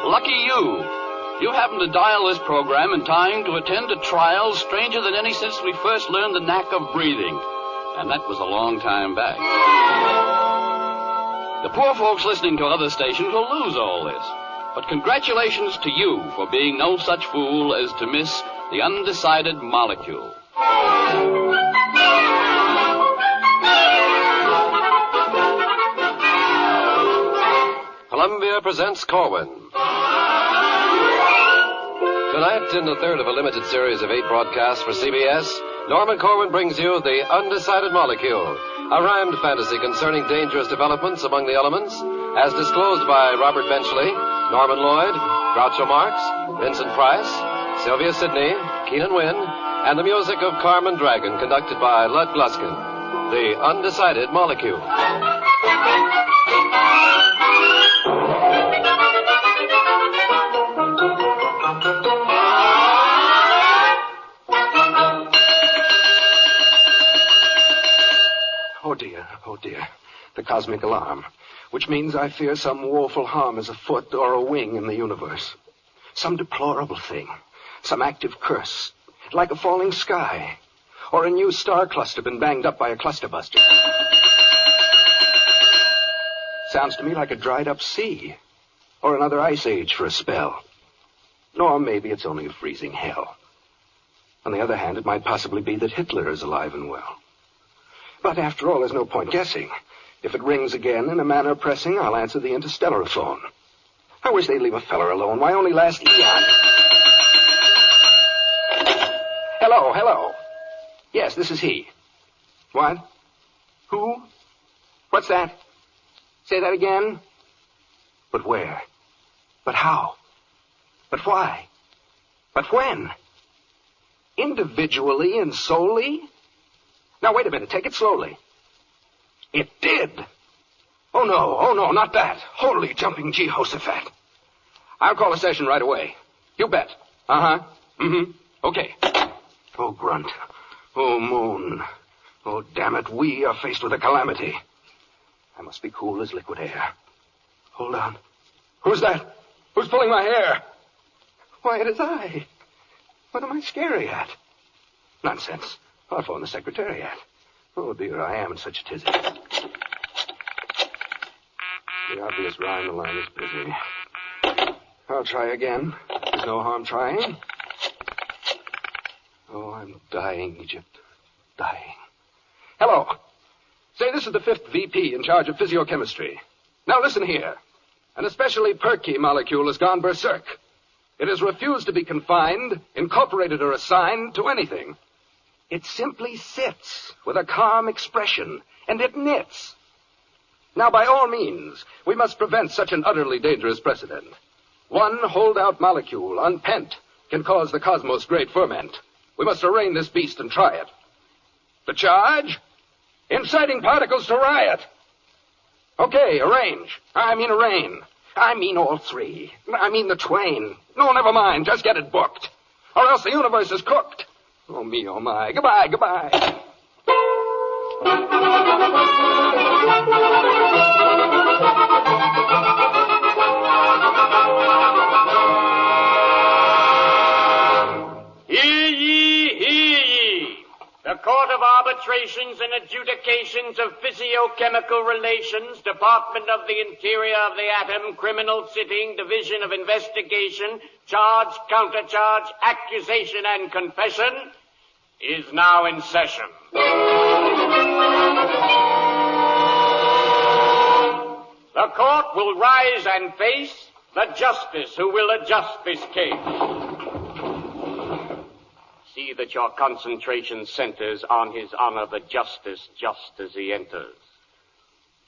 Lucky you. You happened to dial this program in time to attend a trial stranger than any since we first learned the knack of breathing. And that was a long time back. The poor folks listening to other stations will lose all this. But congratulations to you for being no such fool as to miss the undecided molecule. Columbia presents Corwin. Tonight, in the third of a limited series of 8 broadcasts for CBS, Norman Corwin brings you The Undecided Molecule, a rhymed fantasy concerning dangerous developments among the elements, as disclosed by Robert Benchley, Norman Lloyd, Groucho Marx, Vincent Price, Sylvia Sidney, Keenan Wynn, and the music of Carmen Dragon, conducted by Lud Gluskin. The Undecided Molecule. Oh dear, the cosmic alarm, which means I fear some woeful harm is afoot or a wing in the universe. Some deplorable thing, some active curse, like a falling sky, or a new star cluster been banged up by a clusterbuster. Sounds to me like a dried up sea, or another ice age for a spell. Nor maybe it's only a freezing hell. On the other hand, it might possibly be that Hitler is alive and well. But after all, there's no point guessing. If it rings again in a manner pressing, I'll answer the interstellar phone. I wish they'd leave a feller alone. Why only last eon? Hello. Yes, this is he. What? Who? What's that? Say that again? But where? But how? But why? But when? Individually and solely? Now, wait a minute. Take it slowly. It did. Oh, no, not that. Holy jumping Jehoshaphat. I'll call a session right away. You bet. Uh-huh. Mm-hmm. Okay. Oh, grunt. Oh, moon. Oh, damn it. We are faced with a calamity. I must be cool as liquid air. Hold on. Who's that? Who's pulling my hair? Why, it is I. What am I scary at? Nonsense. I'll phone the Secretariat. Oh, dear, I am in such a tizzy. The obvious rhyme, the line is busy. I'll try again. There's no harm trying. Oh, I'm dying, Egypt. Dying. Hello. Say, this is the 5th VP in charge of physiochemistry. Now, listen here. An especially perky molecule has gone berserk. It has refused to be confined, incorporated, or assigned to anything. It simply sits with a calm expression, and it knits. Now, by all means, we must prevent such an utterly dangerous precedent. One holdout molecule, unpent, can cause the cosmos' great ferment. We must arraign this beast and try it. The charge? Inciting particles to riot. Okay, arrange. I mean arraign. I mean all three. I mean the twain. No, never mind. Just get it booked. Or else the universe is cooked. Oh, me, oh, my. Goodbye. Hear ye. The Court of Arbitrations and Adjudications of Physiochemical Relations, Department of the Interior of the Atom, Criminal Sitting, Division of Investigation, Charge, Countercharge, Accusation, and Confession is now in session. The court will rise and face the justice who will adjust this case. See that your concentration centers on His Honor the Justice just as he enters.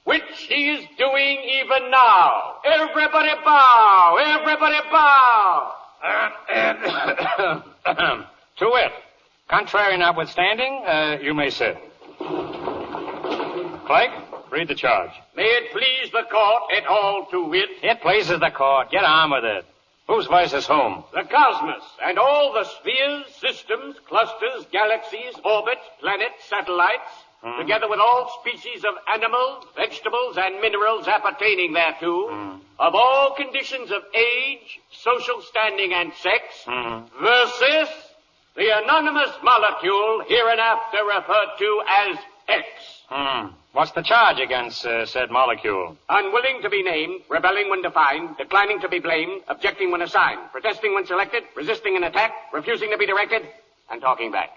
Which he is doing even now. Everybody bow! Everybody bow! To wit, contrary notwithstanding, you may sit. Clerk, read the charge. May it please the court, et al. To wit. It pleases the court. Get on with it. Whose versus whom? The cosmos and all the spheres, systems, clusters, galaxies, orbits, planets, satellites, together with all species of animals, vegetables, and minerals appertaining thereto, of all conditions of age, social standing, and sex, versus the anonymous molecule hereinafter referred to as X. What's the charge against said molecule? Unwilling to be named, rebelling when defined, declining to be blamed, objecting when assigned, protesting when selected, resisting an attack, refusing to be directed, and talking back.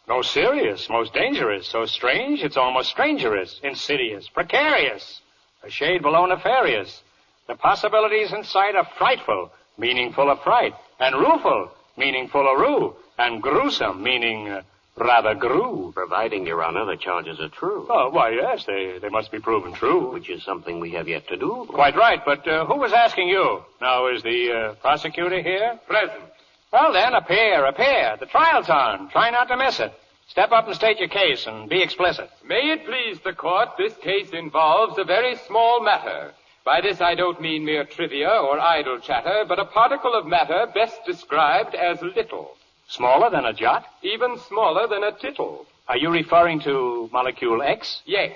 Most serious, most dangerous, so strange it's almost strangerous, insidious, precarious, a shade below nefarious. The possibilities in sight are frightful, meaning full of fright, and rueful, meaning full of rue, and gruesome, meaning rather grew. Providing, Your Honor, the charges are true. Oh, why, yes, they must be proven true. Which is something we have yet to do. Quite right, but who was asking you? Now, is the prosecutor here? Present. Well, then, appear. The trial's on. Try not to miss it. Step up and state your case and be explicit. May it please the court, this case involves a very small matter. By this I don't mean mere trivia or idle chatter, but a particle of matter best described as little. Smaller than a jot? Even smaller than a tittle. Are you referring to molecule X? Yes.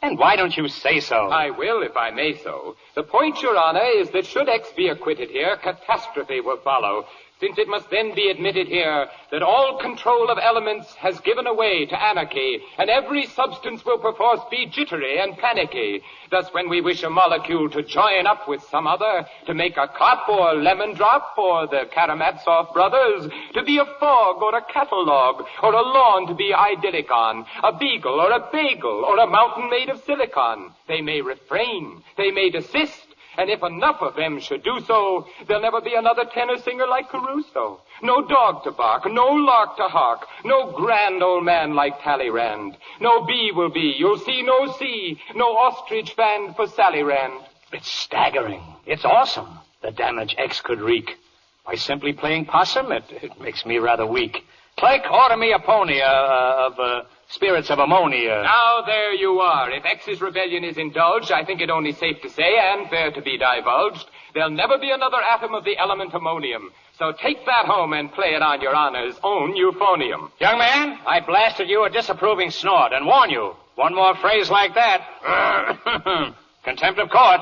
And why don't you say so? I will, if I may so. The point, Your Honor, is that should X be acquitted here, catastrophe will follow, since it must then be admitted here that all control of elements has given way to anarchy, and every substance will perforce be jittery and panicky. Thus, when we wish a molecule to join up with some other, to make a cup or lemon drop, or the Karamazov brothers, to be a fog or a catalogue, or a lawn to be idyllic on, a beagle or a bagel, or a mountain made of silicon, they may refrain, they may desist, and if enough of them should do so, there'll never be another tenor singer like Caruso. No dog to bark, no lark to hark, no grand old man like Talleyrand. No bee will be, you'll see no sea, no ostrich fan for Sally Rand. It's staggering. It's awesome, the damage X could wreak. By simply playing possum, it makes me rather weak. Clerk, order me a pony of spirits of ammonia. Now, there you are. If X's rebellion is indulged, I think it only safe to say, and fair to be divulged, there'll never be another atom of the element ammonium. So take that home and play it on Your Honor's own euphonium. Young man, I blasted you a disapproving snort and warn you, one more phrase like that. Contempt of court.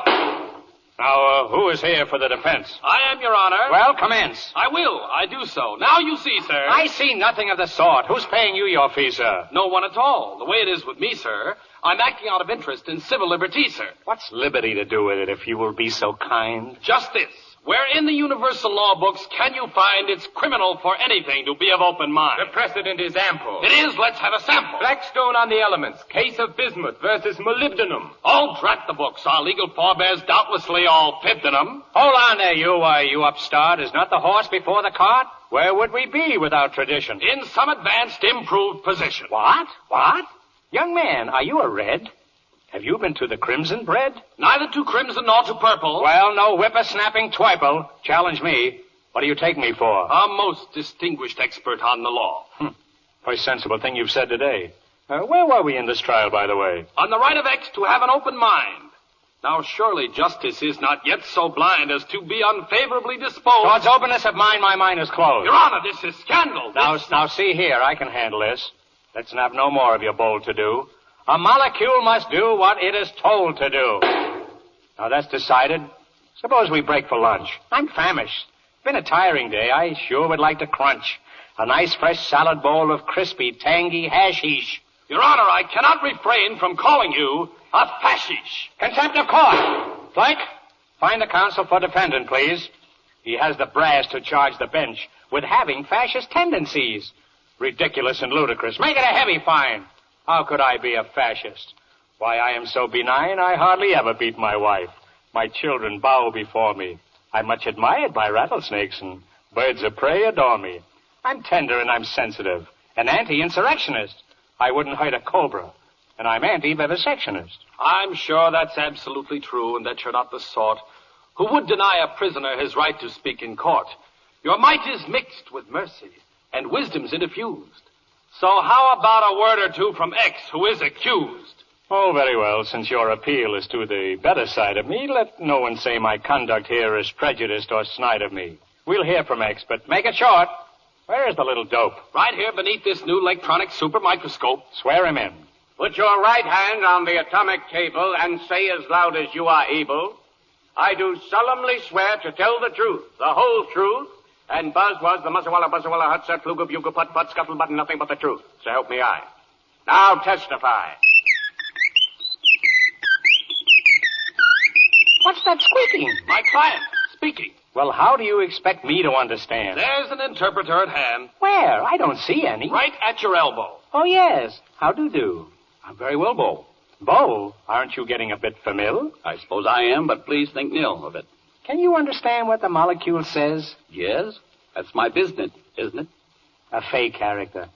Now, who is here for the defense? I am, Your Honor. Well, commence. I will. I do so. Now you see, sir. I see nothing of the sort. Who's paying you your fee, sir? No one at all. The way it is with me, sir, I'm acting out of interest in civil liberty, sir. What's liberty to do with it, if you will be so kind? Just this. Where in the universal law books can you find it's criminal for anything to be of open mind? The precedent is ample. It is. Let's have a sample. Blackstone on the elements. Case of bismuth versus molybdenum. Oh, drat the books. Our legal forebears doubtlessly all fibbed in them. Hold on there, you upstart. Is not the horse before the cart? Where would we be without tradition? In some advanced, improved position. What? Young man, are you a red? Have you been to the crimson bread? Neither to crimson nor to purple. Well, no whipper-snapping twiple. Challenge me. What do you take me for? A most distinguished expert on the law. Very sensible thing you've said today. Where were we in this trial, by the way? On the right of X to have an open mind. Now, surely justice is not yet so blind as to be unfavorably disposed. Towards openness of mind, my mind is closed. Your Honor, this is scandal. Now, see here. I can handle this. Let's have no more of your bold to-do. A molecule must do what it is told to do. Now, that's decided. Suppose we break for lunch. I'm famished. Been a tiring day. I sure would like to crunch. A nice fresh salad bowl of crispy, tangy hashish. Your Honor, I cannot refrain from calling you a fascish. Contempt of court. Blake, find the counsel for defendant, please. He has the brass to charge the bench with having fascist tendencies. Ridiculous and ludicrous. Make it a heavy fine. How could I be a fascist? Why, I am so benign, I hardly ever beat my wife. My children bow before me. I'm much admired by rattlesnakes, and birds of prey adore me. I'm tender and I'm sensitive. An anti-insurrectionist. I wouldn't hurt a cobra. And I'm anti-vivisectionist. I'm sure that's absolutely true, and that you're not the sort who would deny a prisoner his right to speak in court. Your might is mixed with mercy, and wisdom's interfused. So how about a word or two from X, who is accused? Oh, very well. Since your appeal is to the better side of me, let no one say my conduct here is prejudiced or snide of me. We'll hear from X, but make it short. Where is the little dope? Right here beneath this new electronic super microscope. Swear him in. Put your right hand on the atomic table and say as loud as you are able, I do solemnly swear to tell the truth, the whole truth, and buzz was the muzzawalla, buzzawalla, hut, set, fluga, buga, put, scuttlebutt, and nothing but the truth. So help me I. Now testify. What's that squeaking? My client, speaking. Well, how do you expect me to understand? There's an interpreter at hand. Where? I don't see any. Right at your elbow. Oh, yes. How do? I'm very well, Bo. Bo, aren't you getting a bit familiar? I suppose I am, but please think nil of it. Can you understand what the molecule says? Yes? That's my business, isn't it? A fake character.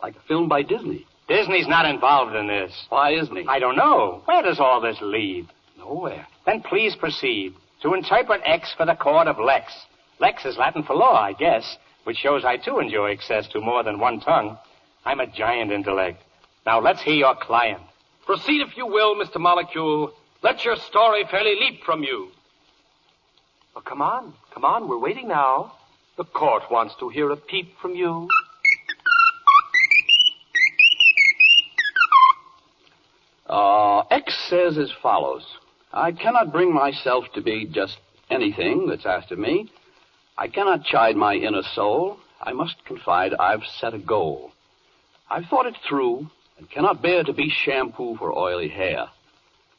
Like a film by Disney. Disney's not involved in this. Why isn't he? I don't know. Where does all this lead? Nowhere. Then please proceed to interpret X for the court of Lex. Lex is Latin for law, I guess, which shows I, too, enjoy access to more than one tongue. I'm a giant intellect. Now, let's hear your client. Proceed, if you will, Mr. Molecule. Let your story fairly leap from you. Well, come on. We're waiting now. The court wants to hear a peep from you. X says as follows. I cannot bring myself to be just anything that's asked of me. I cannot chide my inner soul. I must confide I've set a goal. I've thought it through and cannot bear to be shampoo for oily hair.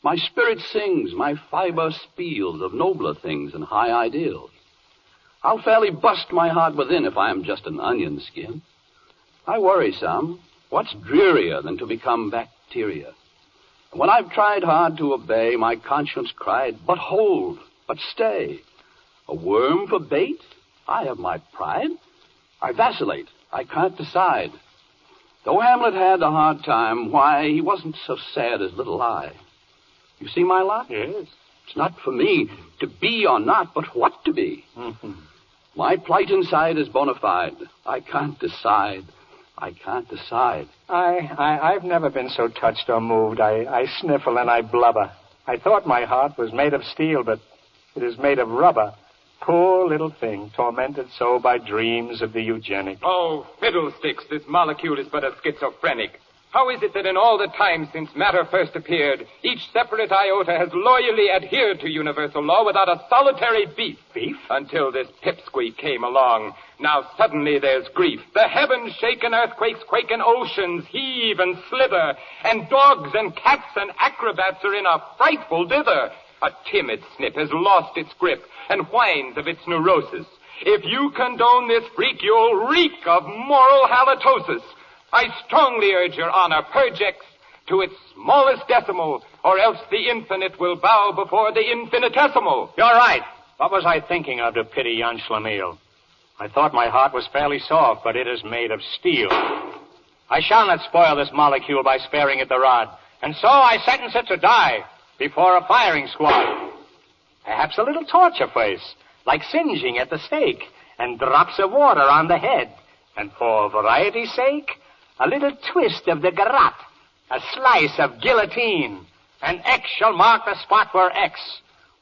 My spirit sings, my fiber spiels of nobler things and high ideals. I'll fairly bust my heart within if I am just an onion skin. I worry some. What's drearier than to become bacteria? When I've tried hard to obey, my conscience cried, but hold, but stay. A worm for bait? I have my pride. I vacillate. I can't decide. Though Hamlet had a hard time, why, he wasn't so sad as little I. You see my lot? Yes. It's not for me to be or not, but what to be. Mm-hmm. My plight inside is bona fide. I can't decide. I've never been so touched or moved. I sniffle and I blubber. I thought my heart was made of steel, but it is made of rubber. Poor little thing, tormented so by dreams of the eugenic. Oh, fiddlesticks, this molecule is but a schizophrenic. How is it that in all the time since matter first appeared, each separate iota has loyally adhered to universal law without a solitary beef? Beef? Until this pipsqueak came along. Now suddenly there's grief. The heavens shake and earthquakes quake and oceans heave and slither. And dogs and cats and acrobats are in a frightful dither. A timid snip has lost its grip and whines of its neurosis. If you condone this freak, you'll reek of moral halitosis. I strongly urge your honor, purge X to its smallest decimal, or else the infinite will bow before the infinitesimal. You're right. What was I thinking of to pity young Schlemiel? I thought my heart was fairly soft, but it is made of steel. I shall not spoil this molecule by sparing it the rod, and so I sentence it to die before a firing squad. Perhaps a little torture face, like singeing at the stake, and drops of water on the head. And for variety's sake, a little twist of the garrote, a slice of guillotine, and X shall mark the spot where X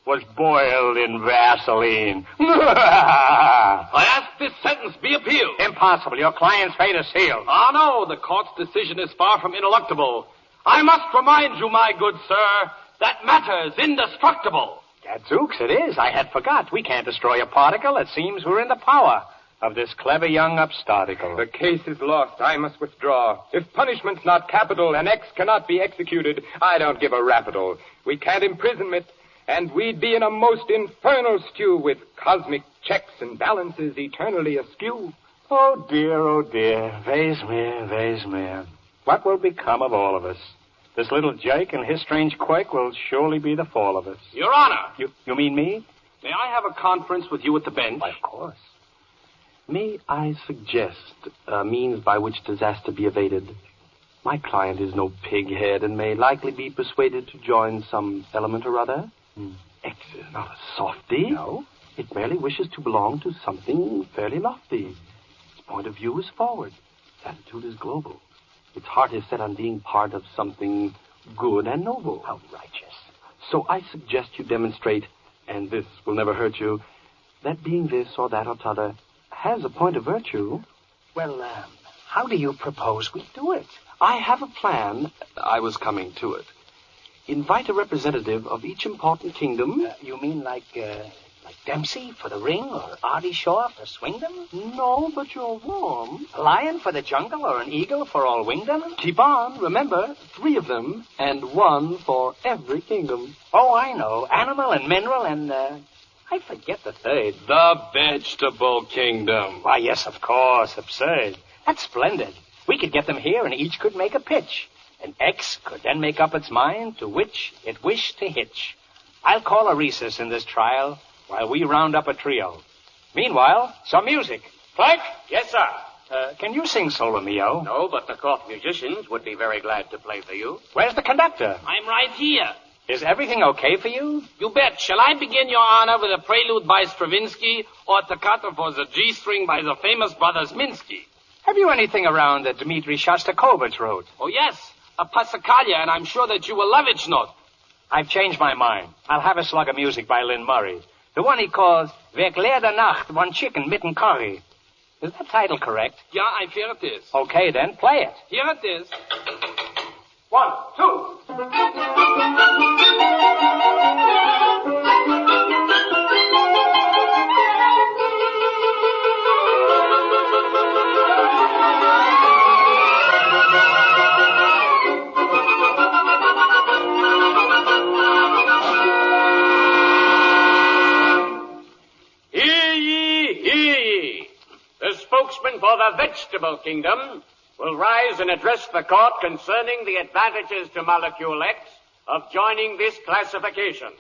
was boiled in Vaseline. I ask this sentence be appealed. Impossible. Your client's fate is sealed. Ah, no, the court's decision is far from ineluctable. I must remind you, my good sir, that matter is indestructible. Gadzooks, it is. I had forgot. We can't destroy a particle. It seems we're in the power of this clever young upstarticle. The case is lost. I must withdraw. If punishment's not capital and X cannot be executed, I don't give a rapital. We can't imprison it, and we'd be in a most infernal stew with cosmic checks and balances eternally askew. Oh, dear. Weismere. What will become of all of us? This little Jake and his strange quake will surely be the fall of us. Your Honor. You mean me? May I have a conference with you at the bench? Why, of course. May I suggest a means by which disaster be evaded? My client is no pighead and may likely be persuaded to join some element or other. X is not a softy. No. It merely wishes to belong to something fairly lofty. Its point of view is forward. Its attitude is global. Its heart is set on being part of something good and noble. How righteous. So I suggest you demonstrate, and this will never hurt you, that being this or that or t'other has a point of virtue. Well, How do you propose we do it? I have a plan. I was coming to it. Invite a representative of each important kingdom. You mean like Dempsey for the ring or Artie Shaw for swingdom? No, but you're warm. A lion for the jungle or an eagle for all wingdom? Keep on. Remember, 3 of them and 1 for every kingdom. Oh, I know. Animal and mineral and, I forget the third. The vegetable kingdom. Why, yes, of course. Absurd. That's splendid. We could get them here and each could make a pitch. And X could then make up its mind to which it wished to hitch. I'll call a recess in this trial while we round up a trio. Meanwhile, some music. Clerk? Yes, sir. Can you sing Solo Mio? No, but the court musicians would be very glad to play for you. Where's the conductor? I'm right here. Is everything okay for you? You bet. Shall I begin, Your Honor, with a prelude by Stravinsky or toccata for the G-string by the famous brothers Minsky? Have you anything around that Dmitri Shostakovich wrote? Oh, yes. A Passacaglia, and I'm sure that you will love its note. I've changed my mind. I'll have a slug of music by Lynn Murray. The one he calls Weg leer der Nacht, one chicken mitten curry. Is that title correct? Yeah, I fear it is. Okay, then, play it. Here it is. 1, 2. Spokesman for the vegetable kingdom will rise and address the court concerning the advantages to molecule X of joining this classification,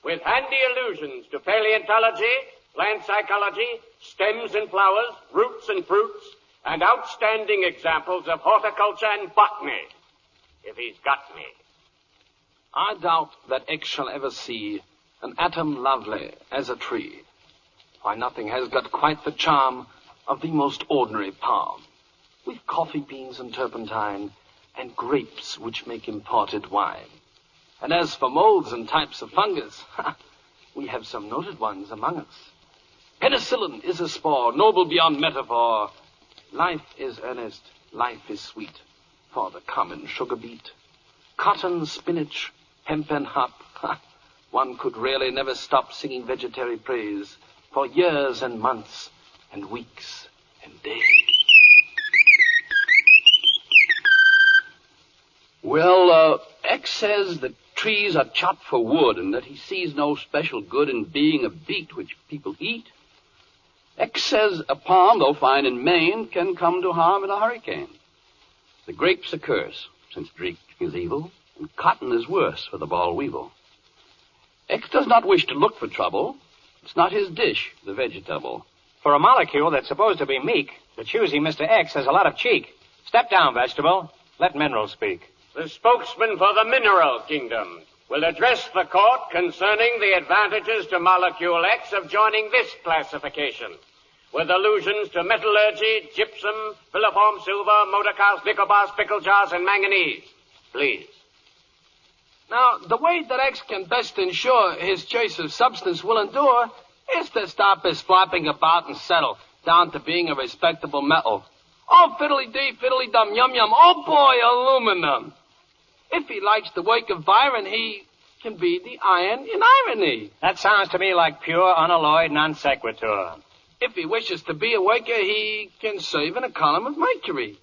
with handy allusions to paleontology, plant psychology, stems and flowers, roots and fruits, and outstanding examples of horticulture and botany, if he's got me. I doubt that X shall ever see an atom lovely as a tree. Why, nothing has got quite the charm of the most ordinary palm, with coffee beans and turpentine, and grapes which make imported wine. And as for molds and types of fungus, we have some noted ones among us. Penicillin is a spore, noble beyond metaphor. Life is earnest, life is sweet, for the common sugar beet. Cotton, spinach, hemp and hop. One could really never stop singing vegetarian praise for years and months and weeks and days. Well, X says that trees are chopped for wood and that he sees no special good in being a beet which people eat. X says a palm, though fine in Maine, can come to harm in a hurricane. The grape's a curse, since drink is evil, and cotton is worse for the boll weevil. X does not wish to look for trouble. It's not his dish, the vegetable. For a molecule that's supposed to be meek, the choosy Mr. X has a lot of cheek. Step down, vegetable. Let mineral speak. The spokesman for the mineral kingdom will address the court concerning the advantages to molecule X of joining this classification, with allusions to metallurgy, gypsum, filiform silver, motor cars, nickel bars, pickle jars, and manganese. Please. Now, the way that X can best ensure his choice of substance will endure is to stop his flopping about and settle down to being a respectable metal. Oh, fiddly-dee, fiddly-dum, yum-yum, oh boy, aluminum. If he likes the work of Byron, he can be the iron in irony. That sounds to me like pure, unalloyed non sequitur. If he wishes to be a worker, he can serve in a column of Mercury.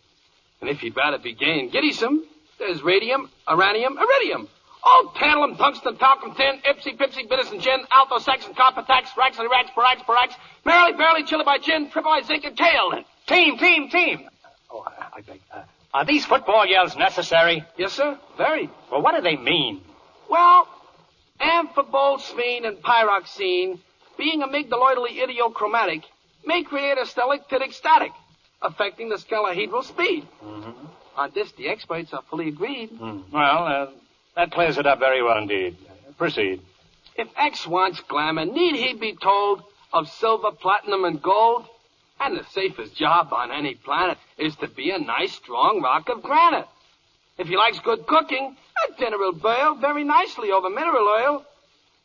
And if he'd rather be gay and giddysome, there's radium, uranium, iridium. Oh, tantalum, tungsten, talcum, tin, ipsy, pipsy, bitterson, gin, alto, saxon, copper, tax, raxily, rax, borax, merrily, barely, chili by gin, triple I zinc, and kale. Team. Oh, I beg. Are these football yells necessary? Yes, sir. Very. Well, what do they mean? Well, amphibolsphene and pyroxene, being amygdaloidally idiochromatic, may create a stalactitic static, affecting the scalahedral speed. Mm-hmm. On this, the experts are fully agreed. Well, that clears it up very well indeed. Proceed. If X wants glamour, need he be told of silver, platinum, and gold? And the safest job on any planet is to be a nice, strong rock of granite. If he likes good cooking, a dinner will boil very nicely over mineral oil.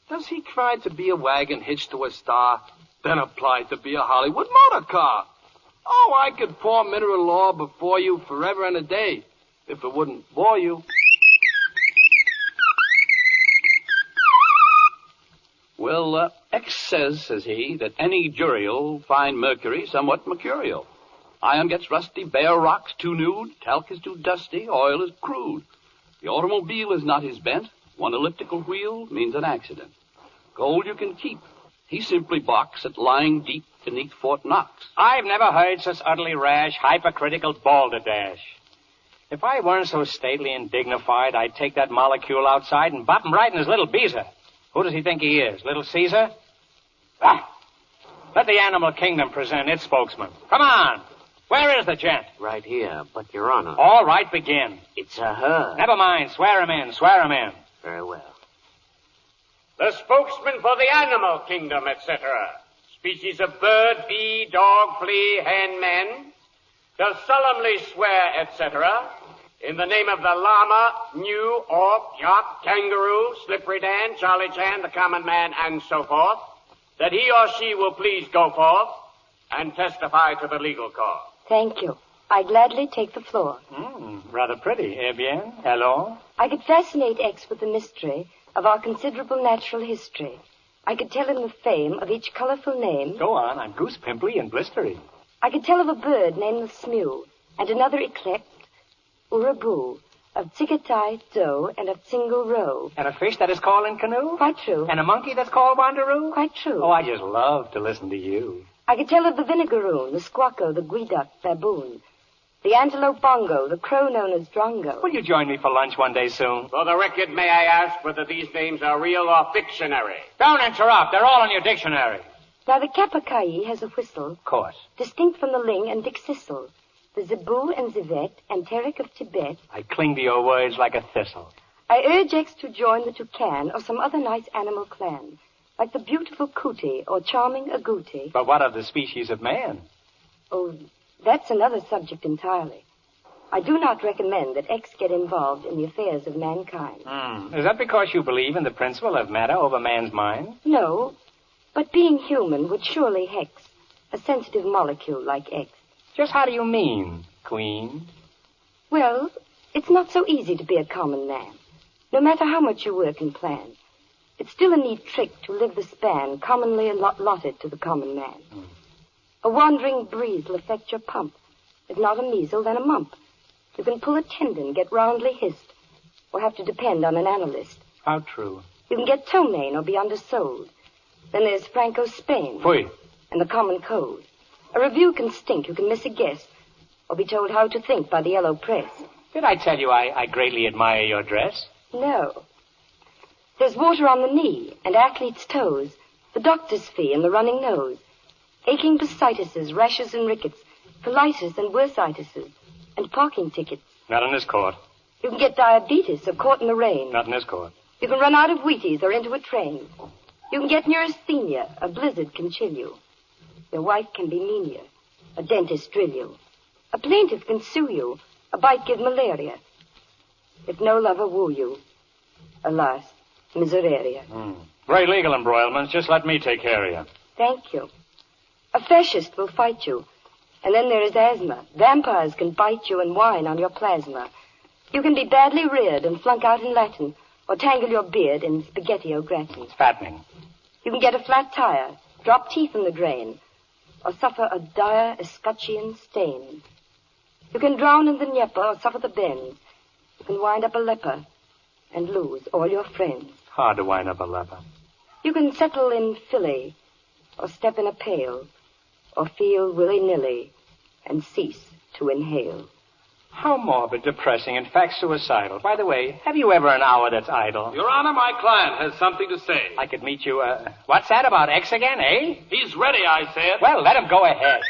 Does he cry to be a wagon hitched to a star, then apply to be a Hollywood motor car? Oh, I could pour mineral law before you forever and a day, if it wouldn't bore you. Well, X says he, that any jury'll find mercury somewhat mercurial. Iron gets rusty, bare rocks too nude, talc is too dusty, oil is crude. The automobile is not his bent. One elliptical wheel means an accident. Gold you can keep. He simply balks at lying deep beneath Fort Knox. I've never heard such utterly rash, hypercritical balderdash. If I weren't so stately and dignified, I'd take that molecule outside and bop him right in his little beezer. Who does he think he is, Little Caesar? Ah! Let the animal kingdom present its spokesman. Come on. Where is the gent? Right here, but, Your Honor. All right, begin. It's a her. Never mind. Swear him in. Swear him in. Very well. The spokesman for the animal kingdom, etc. Species of bird, bee, dog, flea, hen, man. Does solemnly swear, etc. In the name of the llama, gnu, orc, yak, kangaroo, slippery Dan, Charlie Chan, the common man, and so forth, that he or she will please go forth and testify to the legal court. Thank you. I gladly take the floor. Rather pretty. Eh bien? Hello? I could fascinate X with the mystery of our considerable natural history. I could tell him the fame of each colorful name. Go on. I'm goose pimply and blistery. I could tell of a bird named the smew, and another eclect, uraboo, of ticketai, doe, and of single row. And a fish that is called in canoe? Quite true. And a monkey that's called wanderoo? Quite true. Oh, I just love to listen to you. I could tell of the vinegaroon, the squacko, the guiduck, baboon, the antelope bongo, the crow known as drongo. Will you join me for lunch one day soon? For the record, may I ask whether these names are real or fictionary? Don't interrupt. They're all in your dictionary. Now, the capercaillie has a whistle. Of course. Distinct from the ling and dixissil. The zebu and zevet, enteric of Tibet. I cling to your words like a thistle. I urge X to join the toucan or some other nice animal clan, like the beautiful cootie or charming agouti. But what of the species of man? Oh, that's another subject entirely. I do not recommend that X get involved in the affairs of mankind. Is that because you believe in the principle of matter over man's mind? No, but being human would surely hex a sensitive molecule like X. Just how do you mean, Queen? Well, it's not so easy to be a common man. No matter how much you work and plan, it's still a neat trick to live the span commonly allotted to the common man. A wandering breeze will affect your pump. If not a measle, then a mump. You can pull a tendon, get roundly hissed, or have to depend on an analyst. How true. You can get ptomaine or be undersold. Then there's Franco Spain. Fui. And the common cold. A review can stink. You can miss a guess, or be told how to think by the yellow press. Did I tell you I greatly admire your dress? No. There's water on the knee and athlete's toes, the doctor's fee and the running nose, aching bursitis, rashes and rickets, colitis and bursitis, and parking tickets. Not in this court. You can get diabetes or caught in the rain. Not in this court. You can run out of Wheaties or into a train. You can get neurasthenia. A blizzard can chill you. Your wife can be mean you. A dentist drill you. A plaintiff can sue you. A bite give malaria. If no lover woo you, alas, miseraria. Great legal embroilments. Just let me take care of you. Thank you. A fascist will fight you. And then there is asthma. Vampires can bite you and whine on your plasma. You can be badly reared and flunk out in Latin, or tangle your beard in spaghetti au gratin. It's fattening. You can get a flat tire, drop teeth in the drain, or suffer a dire escutcheon stain. You can drown in the Dnieper or suffer the bends. You can wind up a leper and lose all your friends. Hard to wind up a leper. You can settle in Philly, or step in a pail, or feel willy-nilly and cease to inhale. How morbid, depressing, in fact suicidal. By the way, have you ever an hour that's idle? Your Honor, my client has something to say. I could meet you, what's that about X again, eh? He's ready, I said. Well, let him go ahead.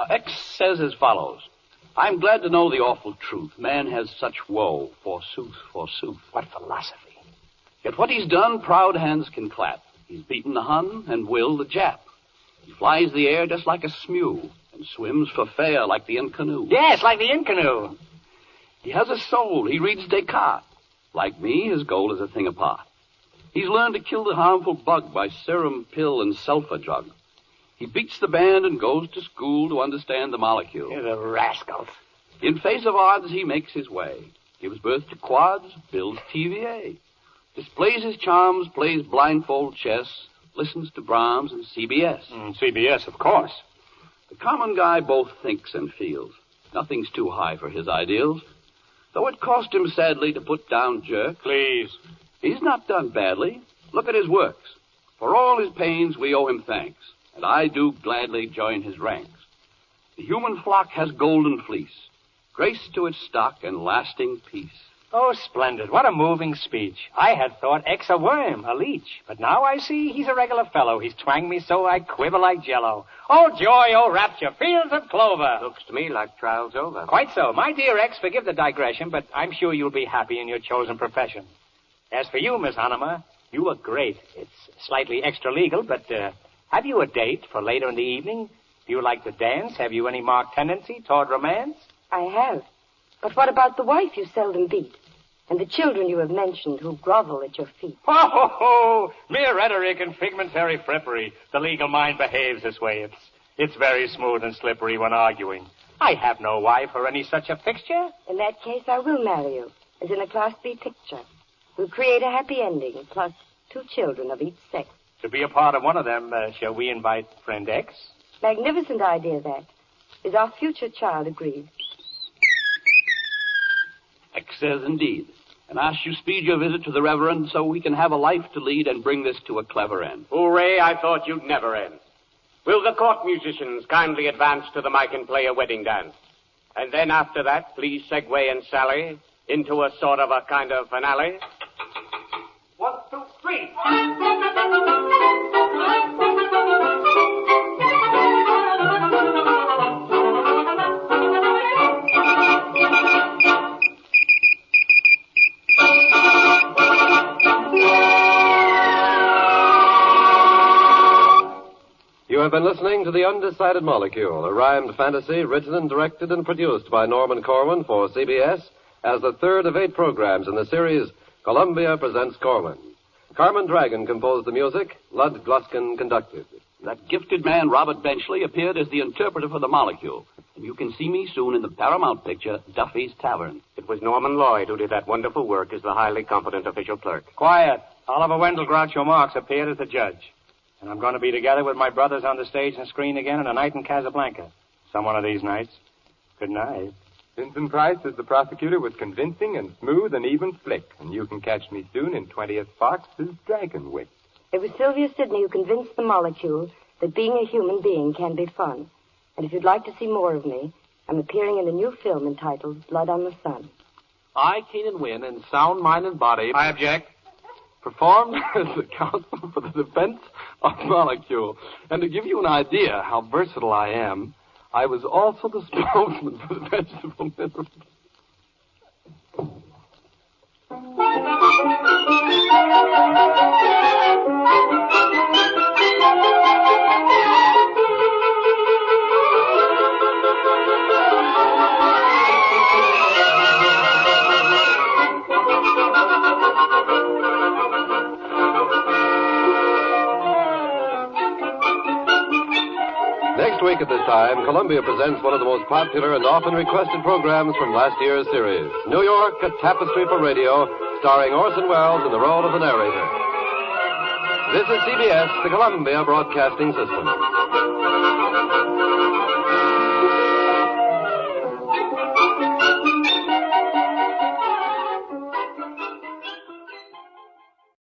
X says as follows. I'm glad to know the awful truth. Man has such woe, forsooth, forsooth. What philosophy. Yet what he's done, proud hands can clap. He's beaten the Hun and Will the Jap. He flies the air just like a smew and swims for fair like the Canoe. Yes, like the Canoe. He has a soul. He reads Descartes. Like me, his goal is a thing apart. He's learned to kill the harmful bug by serum, pill, and sulfur drug. He beats the band and goes to school to understand the molecule. You're the rascals. In face of odds, he makes his way. Gives birth to quads, builds TVA. Displays his charms, plays blindfold chess, listens to Brahms and CBS. CBS, of course. The common guy both thinks and feels. Nothing's too high for his ideals. Though it cost him sadly to put down jerk. Please. He's not done badly. Look at his works. For all his pains, we owe him thanks. And I do gladly join his ranks. The human flock has golden fleece, grace to its stock and lasting peace. Oh, splendid. What a moving speech. I had thought X a worm, a leech. But now I see he's a regular fellow. He's twanged me so I quiver like jello. Oh, joy, oh, rapture, fields of clover. Looks to me like trial's over. Quite so. My dear X, forgive the digression, but I'm sure you'll be happy in your chosen profession. As for you, Miss Hanema, you were great. It's slightly extra-legal, but have you a date for later in the evening? Do you like to dance? Have you any marked tendency toward romance? I have. But what about the wife you seldom beat? And the children you have mentioned who grovel at your feet? Ho, ho, ho! Mere rhetoric and figmentary frippery. The legal mind behaves this way. It's very smooth and slippery when arguing. I have no wife or any such a fixture. In that case, I will marry you, as in a Class B picture. We'll create a happy ending, plus 2 children of each sex. To be a part of one of them, shall we invite friend X? Magnificent idea, that. Is our future child agreed? X says indeed. And asks you speed your visit to the Reverend so we can have a life to lead and bring this to a clever end. Hooray, I thought you'd never end. Will the court musicians kindly advance to the mic and play a wedding dance? And then after that, please segue and sally into a sort of a kind of finale. 1, 2, 3. You have been listening to The Undecided Molecule, a rhymed fantasy written and directed and produced by Norman Corwin for CBS as the third of 8 programs in the series Columbia Presents Corwin. Carmen Dragon composed the music. Lud Gluskin conducted. That gifted man, Robert Benchley, appeared as the interpreter for the molecule. And you can see me soon in the Paramount picture, Duffy's Tavern. It was Norman Lloyd who did that wonderful work as the highly competent official clerk. Quiet. Oliver Wendell Groucho Marx appeared as the judge. And I'm going to be together with my brothers on the stage and screen again in A Night in Casablanca. Some one of these nights. Good night. Vincent Price as the prosecutor was convincing and smooth and even slick. And you can catch me soon in 20th Fox's Dragon Wit. It was Sylvia Sidney who convinced the molecule that being a human being can be fun. And if you'd like to see more of me, I'm appearing in a new film entitled Blood on the Sun. I, Keenan Wynn, in sound mind and body... I object. Performed as the counsel for the defense of Molecule. And to give you an idea how versatile I am, I was also the spokesman for the vegetable minerals. Next week at this time, Columbia presents one of the most popular and often requested programs from last year's series, New York, A Tapestry for Radio, starring Orson Welles in the role of the narrator. This is CBS, the Columbia Broadcasting System.